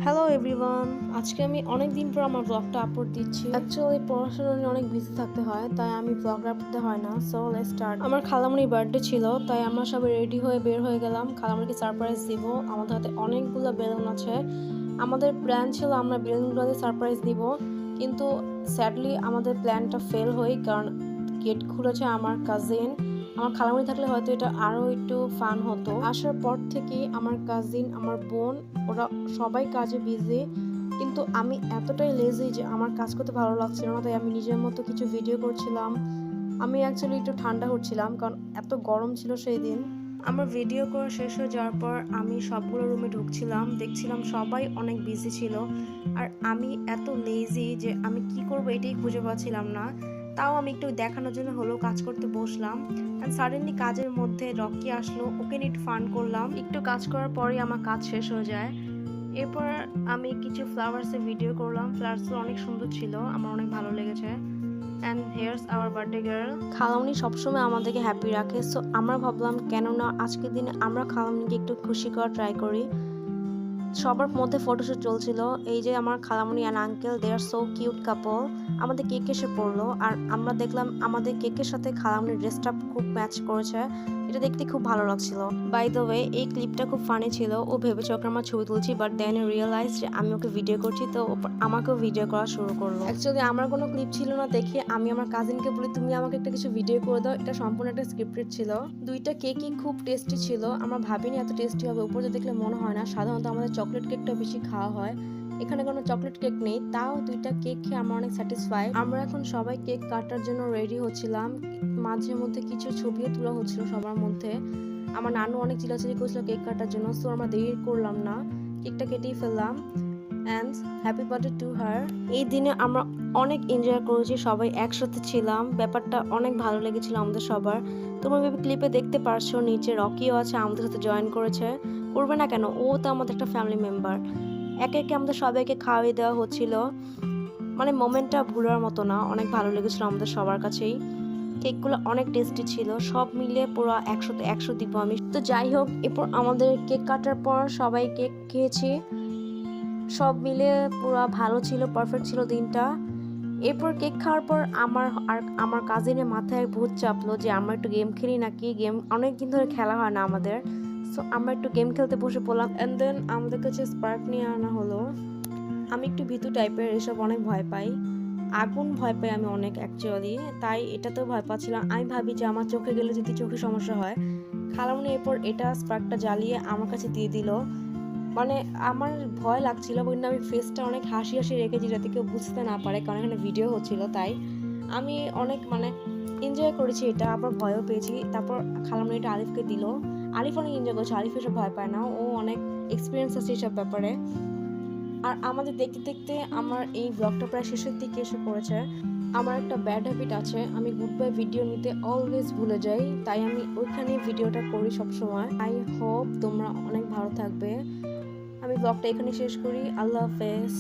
Hello everyone, আজকে আমি অনেক দিন পর আমার ব্লগটা আপলোড দিচ্ছি। অ্যাকচুয়ালি পড়াশোনা নিয়ে অনেক বিজি থাকতে হয়, তাই আমি ব্লগ আপলোড দিতে হয় না। So let's start. আমার খালামণির বার্থডে ছিল, তাই আমরা সবাই রেডি হয়ে বের হয়ে গেলাম খালামণিকে সারপ্রাইজ দিব। আমাদের হাতে অনেকগুলো বেলুন আছে। আমাদের প্ল্যান ছিল আমরা বেলুনগুলো দিয়ে সারপ্রাইজ দিব, কিন্তু স্যাডলি আমাদের প্ল্যানটা ফেল হয়, কারণ গেট খুলেছে আমার কাজিন। আমার খালামণি থাকলে হয়তো এটা আরও একটু ফান হতো। আসার পর থেকেই আমার কাজিন, আমার বোন, ওরা সবাই কাজে বিজি, কিন্তু আমি এতটাই লেজি যে আমার কাজ করতে ভালো লাগছিল না, তাই আমি নিজের মতো কিছু ভিডিও করছিলাম। আমি অ্যাকচুয়ালি একটু ঠান্ডা হচ্ছিলাম, কারণ এত গরম ছিল সেই দিন। আমার ভিডিও করা শেষ হয়ে যাওয়ার পর আমি সবগুলো রুমে ঢুকছিলাম, দেখছিলাম সবাই অনেক বিজি ছিল, আর আমি এত লেজি যে আমি কি করব এটাই খুঁজে পাচ্ছিলাম না। তাও আমি একটু দেখানোর জন্য হলেও কাজ করতে বসলাম। অ্যান্ড সাডেনলি কাজের মধ্যে রকি আসলো, ওকে নিয়ে ফান করলাম। একটু কাজ করার পরেই আমার কাজ শেষ হয়ে যায়। এরপর আমি কিছু ফ্লাওয়ার্সের ভিডিও করলাম। ফ্লাওয়ার্সগুলো অনেক সুন্দর ছিল, আমার অনেক ভালো লেগেছে। And here's our birthday girl. খালামণি সবসময় আমাদেরকে হ্যাপি রাখে, সো আমরা ভাবলাম কেন না আজকের দিনে আমরা খালামণিকে একটু খুশি করার ট্রাই করি। সবার মধ্যে ফটোশ্যুট চলছিল। এই যে আমার খালামণি and uncle, they are so cute couple. আমাদের কেক এসে পড়লো, আর আমরা দেখলাম আমাদের কেকের সাথে খালামণির ড্রেসটা খুব ম্যাচ করেছে। এটা দেখতে খুব ভালো লাগছিল। বাই দ্য ওয়ে, এই ক্লিপটা খুব ফানি ছিল। ও ভেবেছে ওকে আমার ছবি তুলছি, বাট দেন রিয়েলাইজ যে আমি ওকে ভিডিও করছি, তো আমাকেও ভিডিও করা শুরু করলো। অ্যাকচুয়ালি আমার কোনো ক্লিপ ছিল না দেখে আমি আমার কাজিনকে বলি, তুমি আমাকে একটা কিছু ভিডিও করে দাও। এটা সম্পূর্ণ একটা স্ক্রিপ্টেড ছিল। দুইটা কেকই খুব টেস্টি ছিল, আমরা ভাবিনি এত টেস্টি হবে। উপরে দেখলে মনে হয় না, সাধারণত আমাদের চকলেট কেকটা বেশি খাওয়া হয়, এখানে কোনো চকলেট কেক নেই। তাও দুইটা কেক খেয়ে আমরা অনেক স্যাটিসফাইড। আমরা এখন সবাই কেক কাটার জন্য রেডি হচ্ছিলাম। মাঝে মধ্যে কিছু ছবিও তোলা হচ্ছিল সবার মধ্যে। আমার নানু অনেক চিল্লাচিল্লি করছিল কেক কাটার জন্য, সো আমরা দেরি করলাম না, কেকটা কেটেই ফেললাম। And happy birthday to her. এই দিনে আমরা অনেক এনজয় করেছি, সবাই একসাথে ছিলাম, ব্যাপারটা অনেক ভালো লেগেছিল আমাদের সবার। তোমরা ভেবে ক্লিপে দেখতে পারছো নিচে রকিও আছে, আমাদের সাথে জয়েন করেছে। করবে না কেন, ও তো আমাদের একটা ফ্যামিলি মেম্বার। একে একে আমাদের সবাইকে খাওয়াই দেওয়া হচ্ছিল, মানে মোমেন্টটা ভুলার মতো না, অনেক ভালো লেগেছিল আমাদের সবার কাছেই। কেকগুলো অনেক টেস্টি ছিল, সব মিলে পুরো 100তে 100 দিব আমি। তো যাই হোক, এরপর আমাদের কেক কাটার পর সবাই কেক খেয়েছি, সব মিলে পুরো ভালো ছিল, পারফেক্ট ছিল দিনটা। এরপর কেক খাওয়ার পর আমার কাজিনের মাথায় ভূত চাপলো যে আমরা একটু গেম খেলি নাকি। গেম অনেকদিন ধরে খেলা হয় না আমাদের, সো আমরা একটু গেম খেলতে বসে পড়লাম। অ্যান্ড দেন আমাদের কাছে স্পার্ক নিয়ে আনা হলো। আমি একটু ভীতু টাইপের, এসব অনেক ভয় পাই। আগুন ভয় পাই আমি অনেক অ্যাকচুয়ালি, তাই এটাতেও ভয় পাচ্ছিলাম। আমি ভাবি যে আমার চোখে গেলে যদি চোখে সমস্যা হয়। খালামণি এরপর এটা স্পার্কটা জ্বালিয়ে আমার কাছে দিয়ে দিল। মানে আমার ভয় লাগছিল, কিন্তু আমি ফেসটা অনেক হাসি হাসি রেখেছি যাতে কেউ বুঝতে না পারে, কারণ এখানে ভিডিও হচ্ছিল। তাই আমি অনেক এনজয় করেছি এটা, আবার ভয়ও পেয়েছি। তারপর খালামণি এটা আলিফকে দিল। আলিফ অনেক এনজয় করেছে, আলিফ এসব ভয় পায় না, ও অনেক এক্সপিরিয়েন্স আছে এসব ব্যাপারে। আর আমাদের দেখতে দেখতে আমার এই ব্লগটা প্রায় শেষের দিকে এসে পড়েছে। আমার একটা ব্যাড হ্যাবিট আছে, আমি গুড বাই ভিডিও নিতে অলওয়েজ ভুলে যাই, তাই আমি ওইখানে ভিডিওটা করি সবসময়। আই হোপ তোমরা অনেক ভালো থাকবে। আমি ব্লগটা এখানে শেষ করি। আল্লাহ হাফেজ।